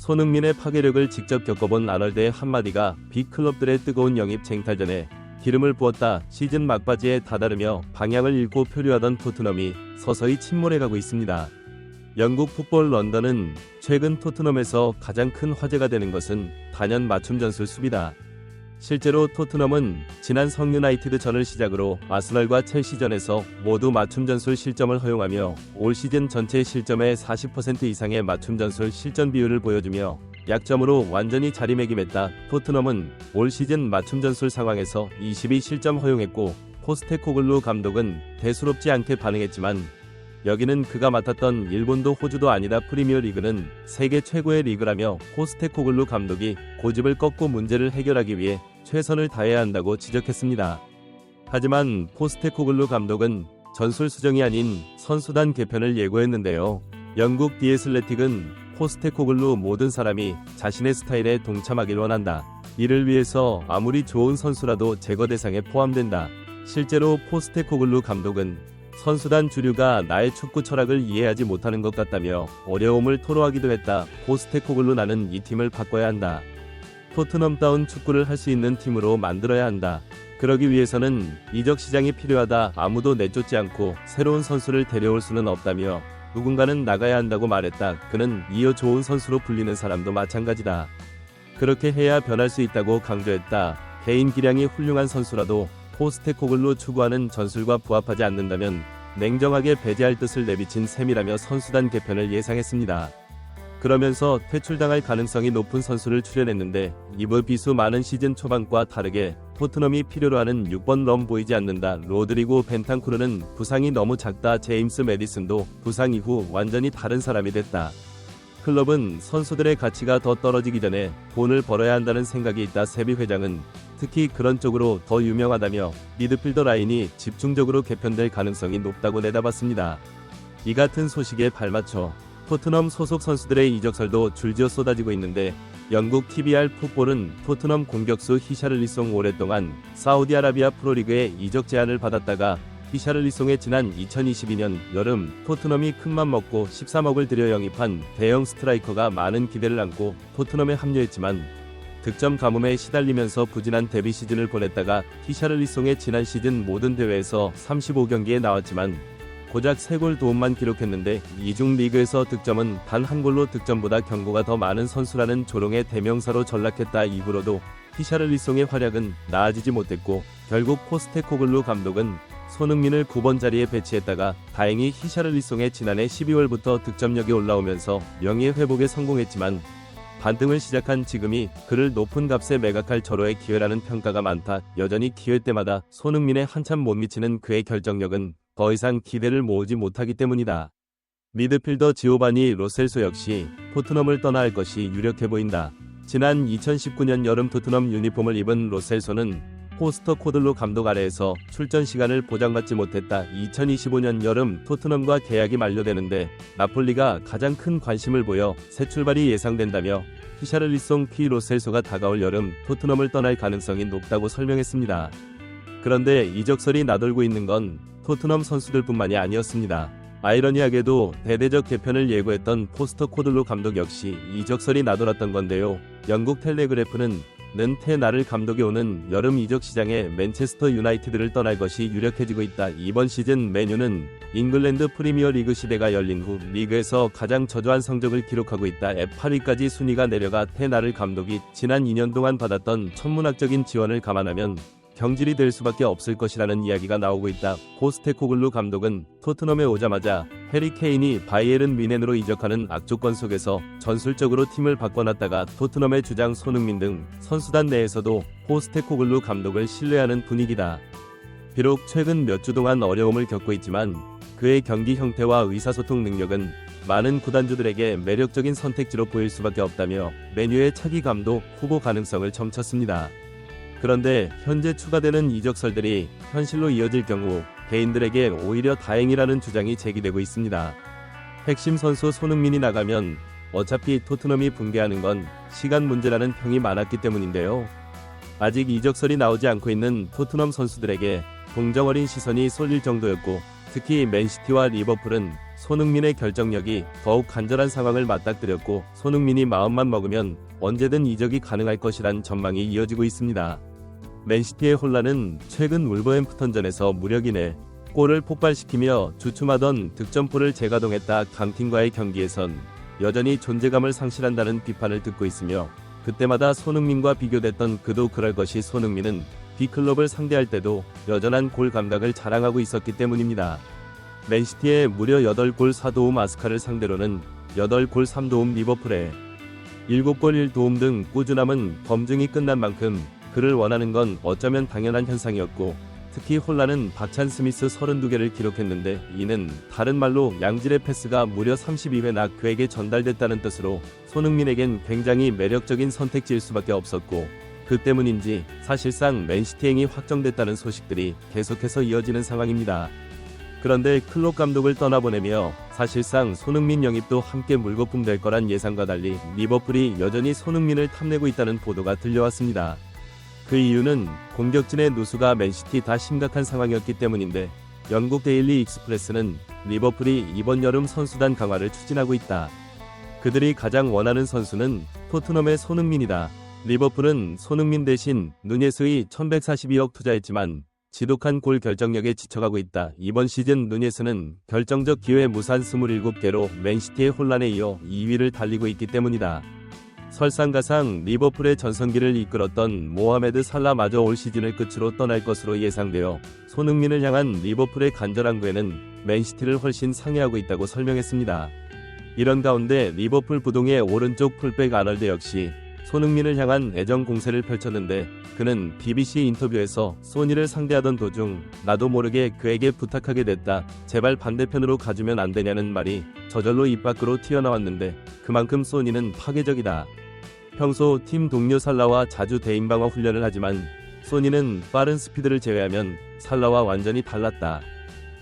손흥민의 파괴력을 직접 겪어본 아놀드의 한마디가 빅클럽들의 뜨거운 영입 쟁탈전에 기름을 부었다. 시즌 막바지에 다다르며 방향을 잃고 표류하던 토트넘이 서서히 침몰해가고 있습니다. 영국 풋볼 런던은 최근 토트넘에서 가장 큰 화제가 되는 것은 단연 맞춤 전술 수비다. 실제로 토트넘은 지난 성 유나이티드전을 시작으로 아스널과 첼시전에서 모두 맞춤 전술 실점을 허용하며 올 시즌 전체 실점의 40% 이상의 맞춤 전술 실전 비율을 보여주며 약점으로 완전히 자리매김했다. 토트넘은 올 시즌 맞춤 전술 상황에서 22실점 허용했고 포스테코글루 감독은 대수롭지 않게 반응했지만 여기는 그가 맡았던 일본도 호주도 아니다. 프리미어 리그는 세계 최고의 리그라며 포스테코글루 감독이 고집을 꺾고 문제를 해결하기 위해 최선을 다해야 한다고 지적했습니다. 하지만 포스테코글루 감독은 전술 수정이 아닌 선수단 개편을 예고했는데요. 영국 디 애슬레틱은 포스테코글루 모든 사람이 자신의 스타일에 동참하길 원한다. 이를 위해서 아무리 좋은 선수라도 제거 대상에 포함된다. 실제로 포스테코글루 감독은 선수단 주류가 나의 축구 철학을 이해하지 못하는 것 같다며 어려움을 토로하기도 했다. 포스테코글루 나는 이 팀을 바꿔야 한다. 토트넘다운 축구를 할 수 있는 팀으로 만들어야 한다. 그러기 위해서는 이적 시장이 필요하다. 아무도 내쫓지 않고 새로운 선수를 데려올 수는 없다며 누군가는 나가야 한다고 말했다. 그는 이어 좋은 선수로 불리는 사람도 마찬가지다. 그렇게 해야 변할 수 있다고 강조했다. 개인 기량이 훌륭한 선수라도 포스테코글루 추구하는 전술과 부합하지 않는다면 냉정하게 배제할 뜻을 내비친 셈이라며 선수단 개편을 예상했습니다. 그러면서 퇴출당할 가능성이 높은 선수를 출연했는데 이브 비수 많은 시즌 초반과 다르게 토트넘이 필요로 하는 6번 럼 보이지 않는다. 로드리고 벤탄쿠르는 부상이 너무 작다. 제임스 매디슨도 부상 이후 완전히 다른 사람이 됐다. 클럽은 선수들의 가치가 더 떨어지기 전에 돈을 벌어야 한다는 생각이 있다. 세비 회장은 특히 그런 쪽으로 더 유명하다며 미드필더 라인이 집중적으로 개편될 가능성이 높다고 내다봤습니다. 이 같은 소식에 발맞춰 토트넘 소속 선수들의 이적설도 줄지어 쏟아지고 있는데 영국 TVR 풋볼은 토트넘 공격수 히샤를리송 오랫동안 사우디아라비아 프로리그에 이적 제안을 받았다가 히샤를리송의 지난 2022년 여름 토트넘이 큰맘 먹고 13억을 들여 영입한 대형 스트라이커가 많은 기대를 안고 토트넘에 합류했지만 득점 가뭄에 시달리면서 부진한 데뷔 시즌을 보냈다가 히샤를리송의 지난 시즌 모든 대회에서 35경기에 나왔지만 고작 3골 도움만 기록했는데 이중 리그에서 득점은 단 한 골로 득점보다 경고가 더 많은 선수라는 조롱의 대명사로 전락했다. 이후로도 히샤를리송의 활약은 나아지지 못했고 결국 포스테코글루 감독은 손흥민을 9번 자리에 배치했다가 다행히 히샤를리송의 지난해 12월부터 득점력이 올라오면서 명예 회복에 성공했지만 반등을 시작한 지금이 그를 높은 값에 매각할 절호의 기회라는 평가가 많다. 여전히 기회 때마다 손흥민에 한참 못 미치는 그의 결정력은 더 이상 기대를 모으지 못하기 때문이다. 미드필더 지오바니 로셀소 역시 토트넘을 떠나 할 것이 유력해 보인다. 지난 2019년 여름 토트넘 유니폼을 입은 로셀소는 포스터 코들로 감독 아래에서 출전 시간을 보장받지 못했다. 2025년 여름 토트넘과 계약이 만료되는데 나폴리가 가장 큰 관심을 보여 새 출발이 예상된다며 히샤를리송 피 로셀소가 다가올 여름 토트넘을 떠날 가능성이 높다고 설명했습니다. 그런데 이적설이 나돌고 있는 건 토트넘 선수들뿐만이 아니었습니다. 아이러니하게도 대대적 개편을 예고했던 포스터 코들로 감독 역시 이적설이 나돌았던 건데요. 영국 텔레그래프는 는 감독이 오는 여름 이적 시장에 맨체스터 유나이티드를 떠날 것이 유력해지고 있다. 이번 시즌 맨유는 잉글랜드 프리미어 리그 시대가 열린 후 리그에서 가장 저조한 성적을 기록하고 있다. 8위까지 순위가 내려가 테나를 감독이 지난 2년 동안 받았던 천문학적인 지원을 감안하면 경질이 될 수밖에 없을 것이라는 이야기가 나오고 있다. 포스테코글루 감독은 토트넘에 오자마자 해리 케인이 바이에른 뮌헨으로 이적하는 악조건 속에서 전술적으로 팀을 바꿔놨다가 토트넘의 주장 손흥민 등 선수단 내에서도 포스테코글루 감독을 신뢰하는 분위기다. 비록 최근 몇 주 동안 어려움을 겪고 있지만 그의 경기 형태와 의사소통 능력은 많은 구단주들에게 매력적인 선택지로 보일 수밖에 없다며 맨유의 차기 감독 후보 가능성을 점쳤습니다. 그런데 현재 추가되는 이적설들이 현실로 이어질 경우 개인들에게 오히려 다행이라는 주장이 제기되고 있습니다. 핵심 선수 손흥민이 나가면 어차피 토트넘이 붕괴하는 건 시간 문제라는 평이 많았기 때문인데요. 아직 이적설이 나오지 않고 있는 토트넘 선수들에게 동정 어린 시선이 쏠릴 정도였고 특히 맨시티와 리버풀은 손흥민의 결정력이 더욱 간절한 상황을 맞닥뜨렸고 손흥민이 마음만 먹으면 언제든 이적이 가능할 것이란 전망이 이어지고 있습니다. 맨시티의 혼란은 최근 울버햄프턴전에서 무력 이내 골을 폭발시키며 주춤하던 득점포를 재가동했다 강팀과의 경기에선 여전히 존재감을 상실한다는 비판을 듣고 있으며 그때마다 손흥민과 비교됐던 그도 그럴 것이 손흥민은 B클럽을 상대할 때도 여전한 골 감각을 자랑하고 있었기 때문입니다. 맨시티의 무려 8골 4도움 아스카를 상대로는 8골 3도움 리버풀에 7골 1도움 등 꾸준함은 검증이 끝난 만큼 그를 원하는 건 어쩌면 당연한 현상이었고 특히 혼란은 박찬 스미스 32개를 기록했는데 이는 다른 말로 양질의 패스가 무려 32회나 그에게 전달됐다는 뜻으로 손흥민에겐 굉장히 매력적인 선택지일 수밖에 없었고 그 때문인지 사실상 맨시티행이 확정됐다는 소식들이 계속해서 이어지는 상황입니다. 그런데 클롭 감독을 떠나보내며 사실상 손흥민 영입도 함께 물거품 될 거란 예상과 달리 리버풀이 여전히 손흥민을 탐내고 있다는 보도가 들려왔습니다. 그 이유는 공격진의 누수가 맨시티 다 심각한 상황이었기 때문인데 영국 데일리 익스프레스는 리버풀이 이번 여름 선수단 강화를 추진하고 있다. 그들이 가장 원하는 선수는 토트넘의 손흥민이다. 리버풀은 손흥민 대신 누네스의 1142억 투자했지만 지독한 골 결정력에 지쳐가고 있다. 이번 시즌 누네스는 결정적 기회 무산 27개로 맨시티의 혼란에 이어 2위를 달리고 있기 때문이다. 설상가상 리버풀의 전성기를 이끌었던 모하메드 살라마저 올 시즌을 끝으로 떠날 것으로 예상되어 손흥민을 향한 리버풀의 간절한 구애는 맨시티를 훨씬 상회하고 있다고 설명했습니다. 이런 가운데 리버풀 부동의 오른쪽 풀백 아널드 역시 손흥민을 향한 애정 공세를 펼쳤는데 그는 BBC 인터뷰에서 소니를 상대하던 도중 나도 모르게 그에게 부탁하게 됐다. 제발 반대편으로 가주면 안 되냐는 말이 저절로 입 밖으로 튀어나왔는데 그만큼 소니는 파괴적이다. 평소 팀 동료 살라와 자주 대인방어 훈련을 하지만 소니는 빠른 스피드를 제외하면 살라와 완전히 달랐다.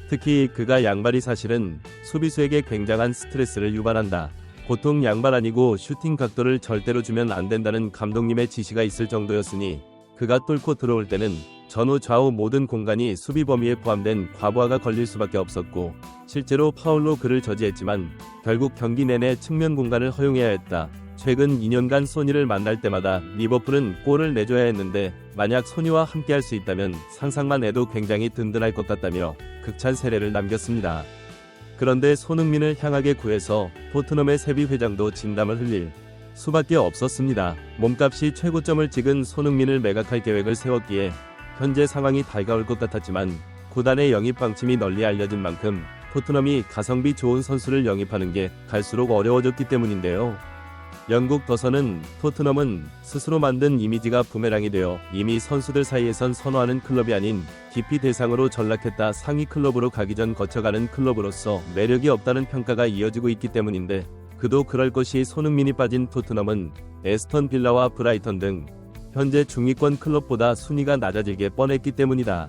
특히 그가 양발이 사실은 수비수에게 굉장한 스트레스를 유발한다. 보통 양발 아니고 슈팅 각도를 절대로 주면 안 된다는 감독님의 지시가 있을 정도였으니 그가 뚫고 들어올 때는 전후 좌우 모든 공간이 수비 범위에 포함된 과부하가 걸릴 수밖에 없었고 실제로 파울로 그를 저지했지만 결국 경기 내내 측면 공간을 허용해야 했다. 최근 2년간 소니를 만날 때마다 리버풀은 골을 내줘야 했는데 만약 소니와 함께할 수 있다면 상상만 해도 굉장히 든든할 것 같다며 극찬 세례를 남겼습니다. 그런데 손흥민을 향하게 구해서 토트넘의 세비 회장도 진담을 흘릴 수밖에 없었습니다. 몸값이 최고점을 찍은 손흥민을 매각할 계획을 세웠기에 현재 상황이 달가울 것 같았지만 구단의 영입 방침이 널리 알려진 만큼 토트넘이 가성비 좋은 선수를 영입하는 게 갈수록 어려워졌기 때문인데요. 영국 더선은 토트넘은 스스로 만든 이미지가 부메랑이 되어 이미 선수들 사이에선 선호하는 클럽이 아닌 기피 대상으로 전락했다. 상위 클럽으로 가기 전 거쳐가는 클럽으로서 매력이 없다는 평가가 이어지고 있기 때문인데 그도 그럴 것이 손흥민이 빠진 토트넘은 에스턴 빌라와 브라이턴 등 현재 중위권 클럽보다 순위가 낮아지게 뻔했기 때문이다.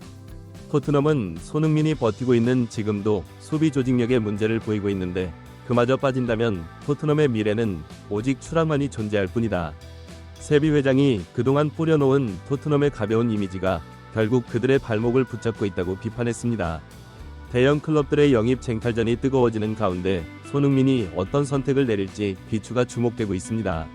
토트넘은 손흥민이 버티고 있는 지금도 수비 조직력에 문제를 보이고 있는데 그마저 빠진다면 토트넘의 미래는 오직 추락만이 존재할 뿐이다. 세비 회장이 그동안 뿌려놓은 토트넘의 가벼운 이미지가 결국 그들의 발목을 붙잡고 있다고 비판했습니다. 대형 클럽들의 영입 쟁탈전이 뜨거워지는 가운데 손흥민이 어떤 선택을 내릴지 귀추가 주목되고 있습니다.